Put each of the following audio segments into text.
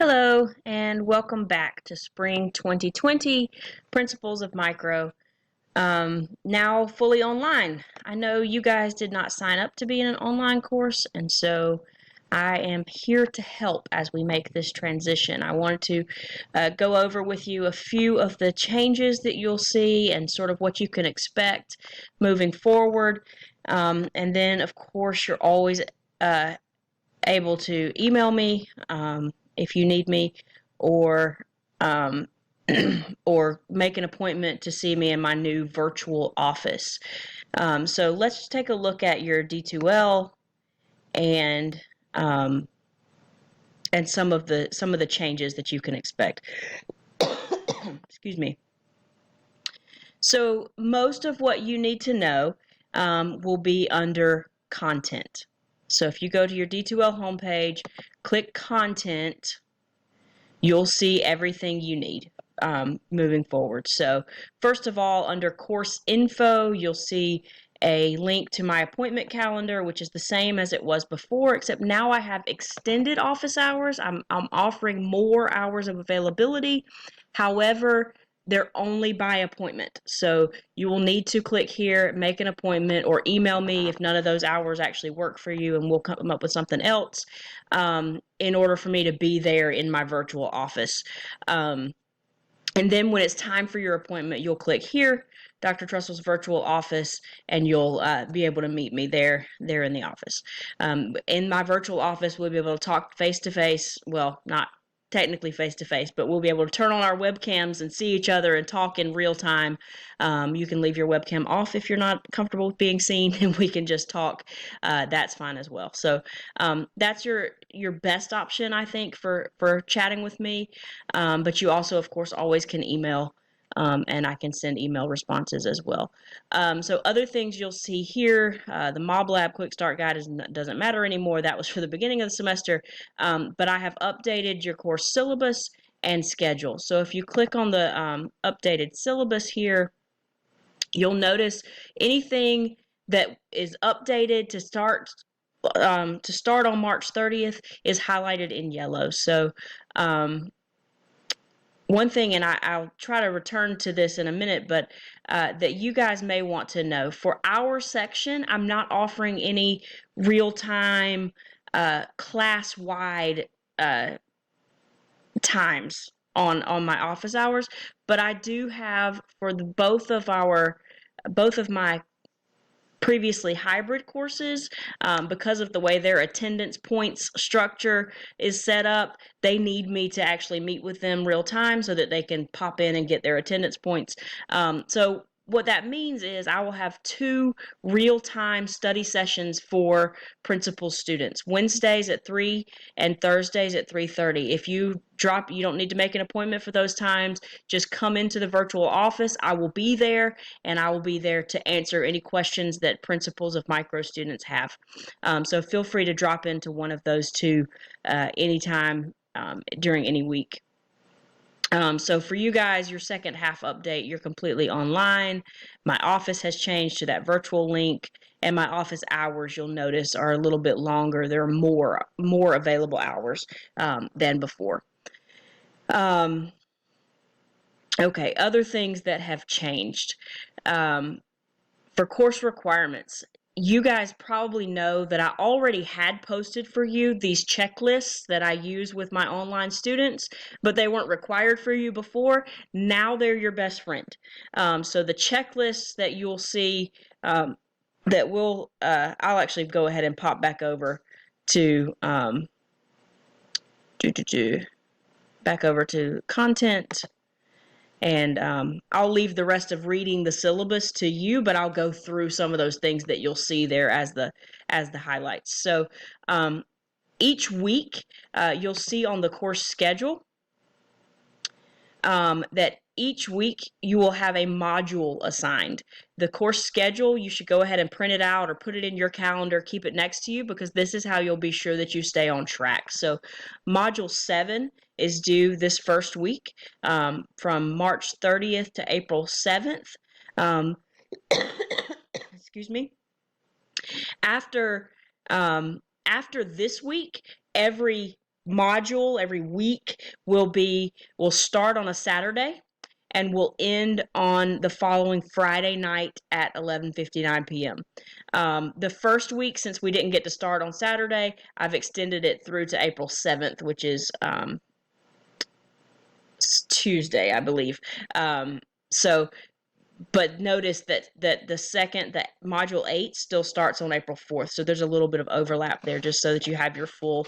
Hello, and welcome back to Spring 2020 Principles of Micro. Now fully online. I know you guys did not sign up to be in an online course, and so I am here to help as we make this transition. I wanted to go over with you a few of the changes that you'll see and sort of what you can expect moving forward. And then, of course, you're always able to email me if you need me, or um, or make an appointment to see me in my new virtual office. So let's take a look at your D2L and um, and some of the changes that you can expect. Excuse me. So most of what you need to know will be under content. So if you go to your D2L homepage, click content, you'll see everything you need moving forward. So first of all, under course info, you'll see a link to my appointment calendar, which is the same as it was before, except now I have extended office hours. I'm offering more hours of availability. However, they're only by appointment. So you will need to click here, make an appointment, or email me if none of those hours actually work for you, and we'll come up with something else in order for me to be there in my virtual office. And then when it's time for your appointment, you'll click here, Dr. Trussell's virtual office, and you'll be able to meet me there in the office. In my virtual office, we'll be able to talk face-to-face. Well, not technically face-to-face, but we'll be able to turn on our webcams and see each other and talk in real time. You can leave your webcam off if you're not comfortable with being seen, and we can just talk. That's fine as well. So that's your best option, I think, for chatting with me. But you also, of course, always can email, and I can send email responses as well. So other things you'll see here, the Mob Lab Quick Start Guide doesn't matter anymore. That was for the beginning of the semester, but I have updated your course syllabus and schedule. So if you click on the updated syllabus here, you'll notice anything that is updated to start on March 30th is highlighted in yellow. So one thing, and I'll try to return to this in a minute, but that you guys may want to know, for our section, I'm not offering any real-time class-wide times on my office hours, but I do have for both of my previously hybrid courses, because of the way their attendance points structure is set up, they need me to actually meet with them real time so that they can pop in and get their attendance points. So what that means is I will have 2 real-time study sessions for principal students, Wednesdays at 3 and Thursdays at 3:30. If you don't need to make an appointment for those times. Just come into the virtual office. I will be there, and I will be there to answer any questions that principals of micro students have. So feel free to drop into one of those 2 anytime during any week. So for you guys, your second half update, you're completely online. My office has changed to that virtual link, and my office hours, you'll notice, are a little bit longer. There are more available hours than before. Okay, other things that have changed. For course requirements, you guys probably know that I already had posted for you these checklists that I use with my online students, but they weren't required for you before. Now they're your best friend. So the checklists that you'll see I'll actually go ahead and pop back over to back over to content. And I'll leave the rest of reading the syllabus to you, but I'll go through some of those things that you'll see there as the highlights. So each week you'll see on the course schedule that each week you will have a module assigned. The course schedule, you should go ahead and print it out or put it in your calendar, keep it next to you, because this is how you'll be sure that you stay on track. So module 7 is due this first week, from March 30th to April 7th. Excuse me. After this week, every module, every week will start on a Saturday and will end on the following Friday night at 11:59 p.m. The first week, since we didn't get to start on Saturday, I've extended it through to April 7th, which is Tuesday, I believe. So, but notice that that module 8 still starts on April 4th. So there's a little bit of overlap there, just so that you have your full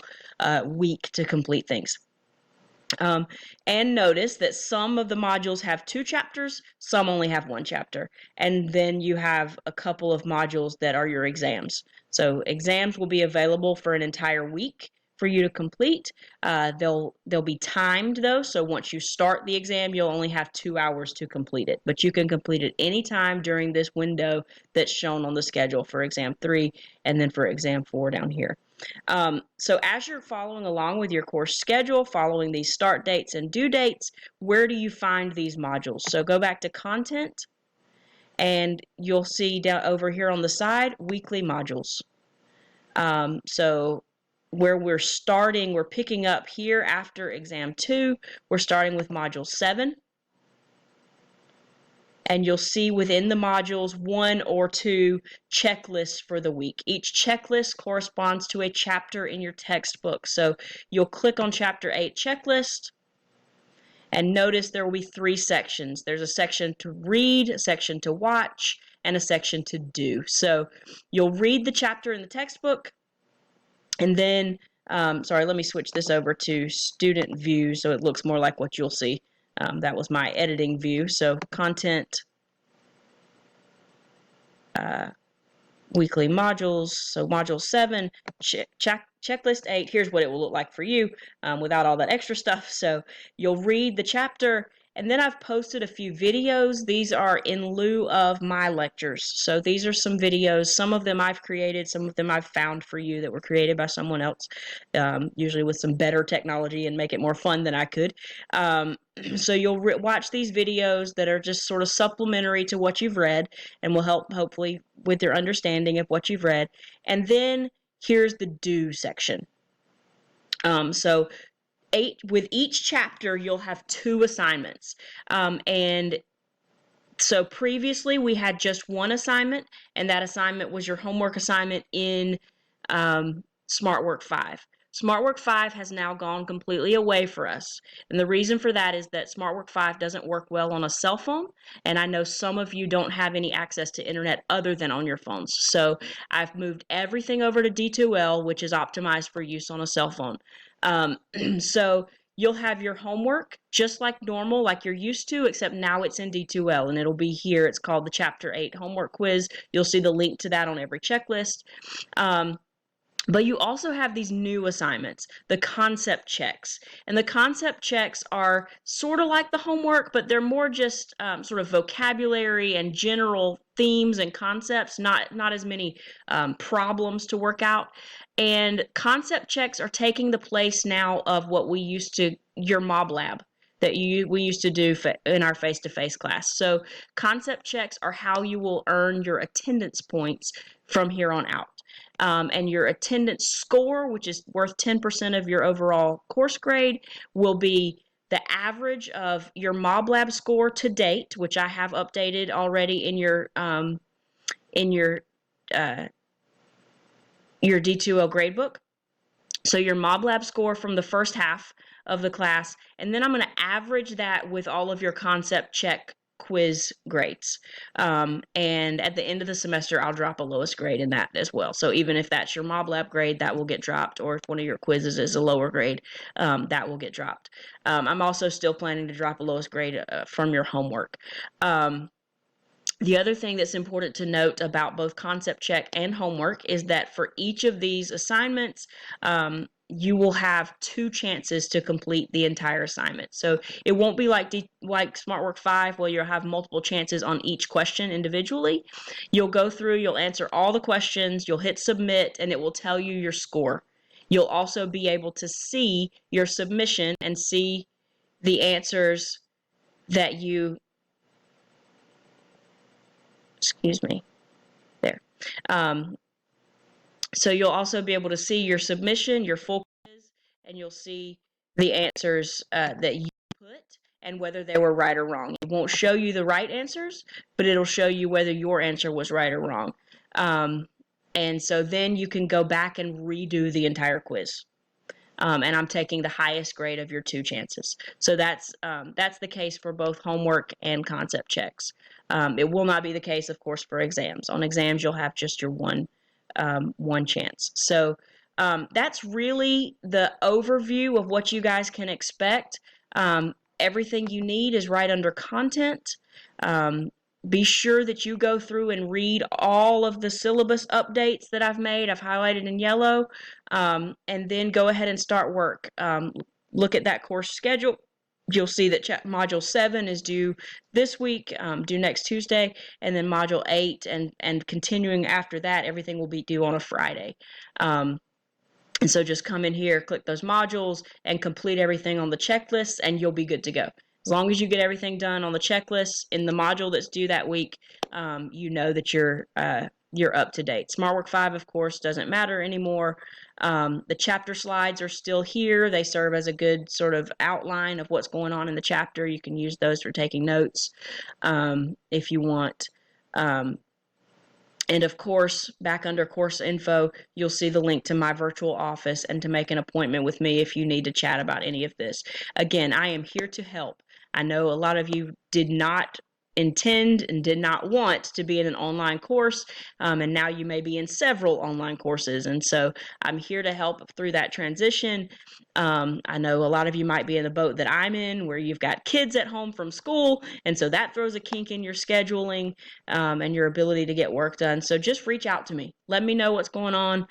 week to complete things. And notice that some of the modules have 2 chapters, some only have 1 chapter. And then you have a couple of modules that are your exams. So exams will be available for an entire week for you to complete. They'll be timed though, so once you start the exam, you'll only have 2 hours to complete it. But you can complete it anytime during this window that's shown on the schedule for exam 3 and then for exam 4 down here. So as you're following along with your course schedule, following these start dates and due dates, where do you find these modules? So go back to content and you'll see down over here on the side, weekly modules. So where we're picking up here after exam 2, we're starting with module 7. And you'll see within the modules 1 or 2 checklists for the week. Each checklist corresponds to a chapter in your textbook. So you'll click on chapter 8 checklist and notice there will be 3 sections. There's a section to read, a section to watch, and a section to do. So you'll read the chapter in the textbook and then, sorry, let me switch this over to student view so it looks more like what you'll see. That was my editing view. So content, weekly modules. So module 7, checklist 8. Here's what it will look like for you without all that extra stuff. So you'll read the chapter, and then I've posted a few videos. These are in lieu of my lectures. So these are some videos. Some of them I've created, some of them I've found for you that were created by someone else, usually with some better technology and make it more fun than I could. So you'll watch these videos that are just sort of supplementary to what you've read and will help hopefully with your understanding of what you've read. And then here's the do section. So with each chapter, you'll have 2 assignments. And so previously we had just 1 assignment, and that assignment was your homework assignment in SmartWork 5. SmartWork 5 has now gone completely away for us. And the reason for that is that SmartWork 5 doesn't work well on a cell phone. And I know some of you don't have any access to internet other than on your phones. So I've moved everything over to D2L, which is optimized for use on a cell phone. So you'll have your homework just like normal, like you're used to, except now it's in D2L and it'll be here. It's called the Chapter 8 homework quiz. You'll see the link to that on every checklist. But you also have these new assignments, the concept checks. And the concept checks are sort of like the homework, but they're more just sort of vocabulary and general themes and concepts, not as many problems to work out. And concept checks are taking the place now of what we used to, your mob lab that we used to do in our face-to-face class. So concept checks are how you will earn your attendance points from here on out. And your attendance score, which is worth 10% of your overall course grade, will be the average of your Mob Lab score to date, which I have updated already in your D2L gradebook. So your Mob Lab score from the first half of the class, and then I'm going to average that with all of your concept check quiz grades. And at the end of the semester, I'll drop a lowest grade in that as well. So even if that's your Mob Lab grade, that will get dropped, or if one of your quizzes is a lower grade, that will get dropped. I'm also still planning to drop a lowest grade from your homework. The other thing that's important to note about both concept check and homework is that for each of these assignments, you will have 2 chances to complete the entire assignment. So it won't be like SmartWork 5 where you'll have multiple chances on each question individually. You'll go through, you'll answer all the questions, you'll hit submit, and it will tell you your score. You'll also be able to see your submission and see the answers that you, excuse me, there. So you'll also be able to see your submission, your full quiz, and you'll see the answers that you put and whether they were right or wrong. It won't show you the right answers, but it'll show you whether your answer was right or wrong. And so then you can go back and redo the entire quiz. And I'm taking the highest grade of your 2 chances. So that's the case for both homework and concept checks. It will not be the case, of course, for exams. On exams, you'll have just your one chance. So that's really the overview of what you guys can expect. Everything you need is right under content. Be sure that you go through and read all of the syllabus updates that I've made. I've highlighted in yellow, and then go ahead and start work. Look at that course schedule. You'll see that Module 7 is due this week, due next Tuesday, and then Module 8 and continuing after that, everything will be due on a Friday. And so just come in here, click those modules, and complete everything on the checklist, and you'll be good to go. As long as you get everything done on the checklist in the module that's due that week, you know that you're up to date. SmartWork 5, of course, doesn't matter anymore. The chapter slides are still here. They serve as a good sort of outline of what's going on in the chapter. You can use those for taking notes if you want. And of course, back under course info, you'll see the link to my virtual office and to make an appointment with me if you need to chat about any of this. Again, I am here to help. I know a lot of you did not intend and did not want to be in an online course, and now you may be in several online courses, and so I'm here to help through that transition. I know a lot of you might be in the boat that I'm in, where you've got kids at home from school, and so that throws a kink in your scheduling and your ability to get work done. So just reach out to me. Let me know what's going on.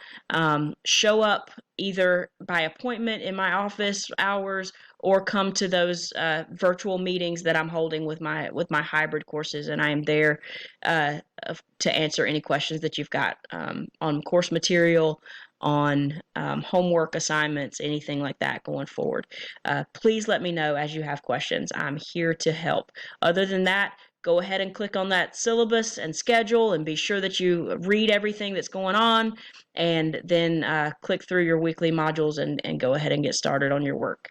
Show up either by appointment in my office hours or come to those virtual meetings that I'm holding with my hybrid courses, and I am there to answer any questions that you've got on course material, on homework assignments, anything like that going forward. Please let me know as you have questions. I'm here to help. Other than that, go ahead and click on that syllabus and schedule, and be sure that you read everything that's going on, and then click through your weekly modules and go ahead and get started on your work.